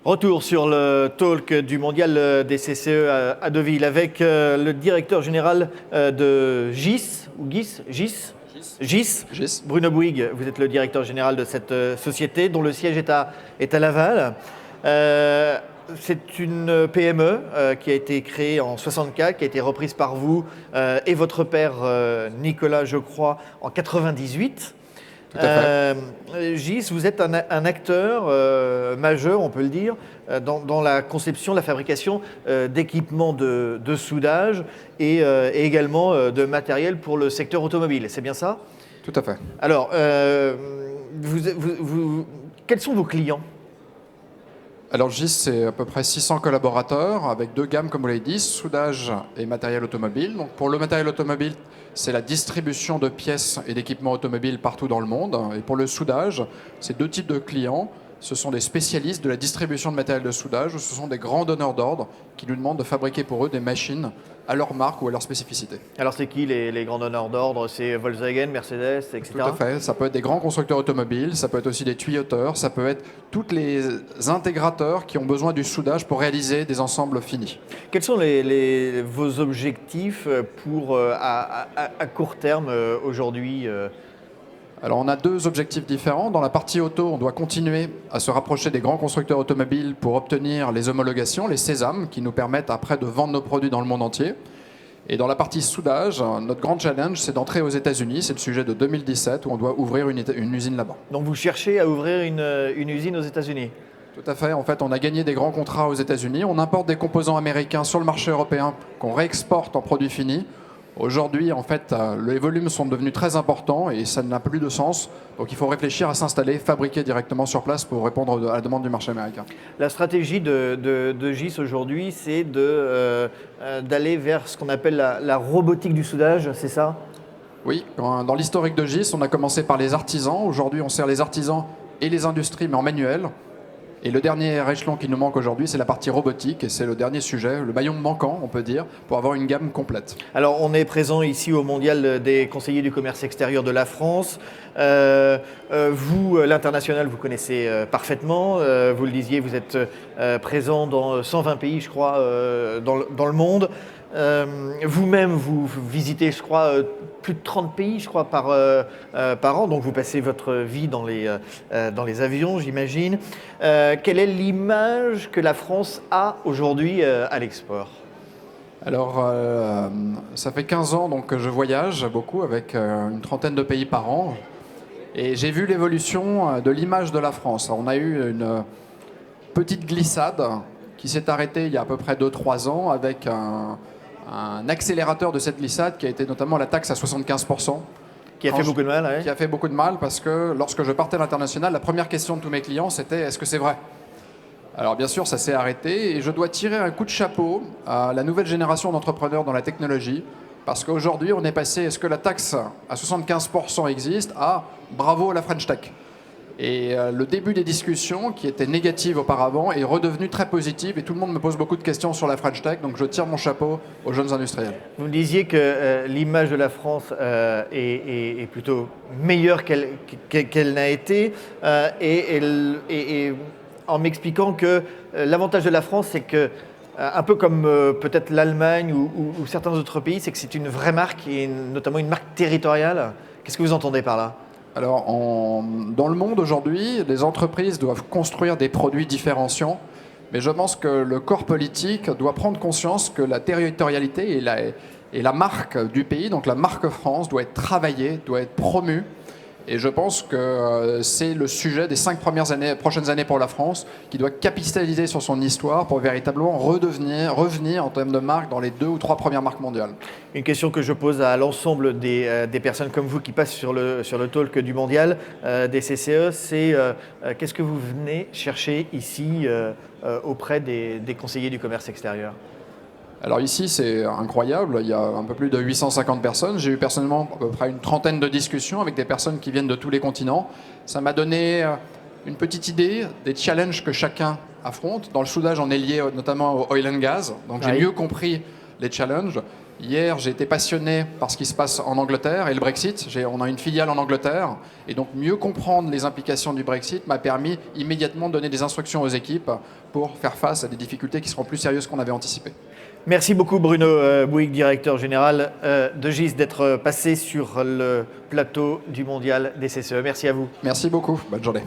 Retour sur le talk du mondial des CCE à Deauville avec le directeur général de GIS, ou GIS, Bruno Bouygues. Vous êtes le directeur général de cette société dont le siège est à Laval. C'est une PME qui a été créée en 64, qui a été reprise par vous et votre père Nicolas, je crois, en 98. Tout à fait. GIS, vous êtes un acteur majeur, on peut le dire, dans la conception, la fabrication d'équipements de soudage et également de matériel pour le secteur automobile. C'est bien ça? Tout à fait. Alors, quels sont vos clients? Alors GIS, c'est à peu près 600 collaborateurs avec deux gammes, comme vous l'avez dit, soudage et matériel automobile. Donc pour le matériel automobile, c'est la distribution de pièces et d'équipements automobiles partout dans le monde. Et pour le soudage, c'est deux types de clients. Ce sont des spécialistes de la distribution de matériel de soudage ou ce sont des grands donneurs d'ordre qui nous demandent de fabriquer pour eux des machines à leur marque ou à leur spécificité. Alors c'est qui les grands donneurs d'ordre? C'est Volkswagen, Mercedes, etc. Tout à fait. Ça peut être des grands constructeurs automobiles, ça peut être aussi des tuyauteur, ça peut être tous les intégrateurs qui ont besoin du soudage pour réaliser des ensembles finis. Quels sont vos objectifs pour à court terme aujourd'hui? Alors on a deux objectifs différents. Dans la partie auto, on doit continuer à se rapprocher des grands constructeurs automobiles pour obtenir les homologations, les sésames, qui nous permettent après de vendre nos produits dans le monde entier. Et dans la partie soudage, notre grand challenge, c'est d'entrer aux États-Unis. C'est le sujet de 2017 où on doit ouvrir une usine là-bas. Donc vous cherchez à ouvrir une usine aux États-Unis? Tout à fait. En fait, on a gagné des grands contrats aux États-Unis. On importe des composants américains sur le marché européen qu'on réexporte en produits finis. Aujourd'hui, en fait, les volumes sont devenus très importants et ça n'a plus de sens. Donc il faut réfléchir à s'installer, fabriquer directement sur place pour répondre à la demande du marché américain. La stratégie de GIS aujourd'hui, c'est d'aller vers ce qu'on appelle la robotique du soudage, c'est ça? Oui, dans l'historique de GIS, on a commencé par les artisans. Aujourd'hui, on sert les artisans et les industries, mais en manuel. Et le dernier échelon qui nous manque aujourd'hui, c'est la partie robotique. Et c'est le dernier sujet, le maillon manquant, on peut dire, pour avoir une gamme complète. Alors, on est présent ici au Mondial des conseillers du commerce extérieur de la France. Vous, l'international, vous connaissez parfaitement. Vous le disiez, vous êtes présent dans 120 pays, je crois, dans le monde. Vous-même, vous visitez, je crois, plus de 30 pays, je crois, par an. Donc, vous passez votre vie dans les avions, j'imagine. Quelle est l'image que la France a aujourd'hui à l'export? Alors, ça fait 15 ans donc, que je voyage beaucoup avec une trentaine de pays par an. Et j'ai vu l'évolution de l'image de la France. Alors, on a eu une petite glissade qui s'est arrêtée il y a à peu près 2-3 ans avec un accélérateur de cette glissade qui a été notamment la taxe à 75%. Qui a fait beaucoup de mal, ouais. Qui a fait beaucoup de mal parce que lorsque je partais à l'international, la première question de tous mes clients, c'était « est-ce que c'est vrai ?» Alors bien sûr, ça s'est arrêté et je dois tirer un coup de chapeau à la nouvelle génération d'entrepreneurs dans la technologie parce qu'aujourd'hui, on est passé « est-ce que la taxe à 75% existe ?» à « bravo à la French Tech ». Et le début des discussions, qui étaient négatives auparavant, est redevenu très positif et tout le monde me pose beaucoup de questions sur la French Tech, donc je tire mon chapeau aux jeunes industriels. Vous me disiez que l'image de la France est plutôt meilleure qu'elle n'a été et en m'expliquant que l'avantage de la France, c'est que, un peu comme peut-être l'Allemagne ou certains autres pays, c'est que c'est une vraie marque et notamment une marque territoriale. Qu'est-ce que vous entendez par là ? Alors, dans le monde aujourd'hui, les entreprises doivent construire des produits différenciants, mais je pense que le corps politique doit prendre conscience que la territorialité et la marque du pays, donc la marque France, doit être travaillée, doit être promue. Et je pense que c'est le sujet des 5 prochaines années pour la France, qui doit capitaliser sur son histoire pour véritablement revenir en termes de marque dans les 2 ou 3 premières marques mondiales. Une question que je pose à l'ensemble des personnes comme vous qui passent sur le talk du mondial des CCE, c'est qu'est-ce que vous venez chercher ici auprès des conseillers du commerce extérieur ? Alors ici, c'est incroyable, il y a un peu plus de 850 personnes. J'ai eu personnellement à peu près une trentaine de discussions avec des personnes qui viennent de tous les continents. Ça m'a donné une petite idée des challenges que chacun affronte. Dans le soudage, on est lié notamment au oil and gas, donc j'ai mieux compris les challenges. Hier, j'ai été passionné par ce qui se passe en Angleterre et le Brexit. On a une filiale en Angleterre. Et donc, mieux comprendre les implications du Brexit m'a permis immédiatement de donner des instructions aux équipes pour faire face à des difficultés qui seront plus sérieuses qu'on avait anticipées. Merci beaucoup Bruno Bouygues, directeur général de GIS, d'être passé sur le plateau du Mondial des CCE. Merci à vous. Merci beaucoup. Bonne journée.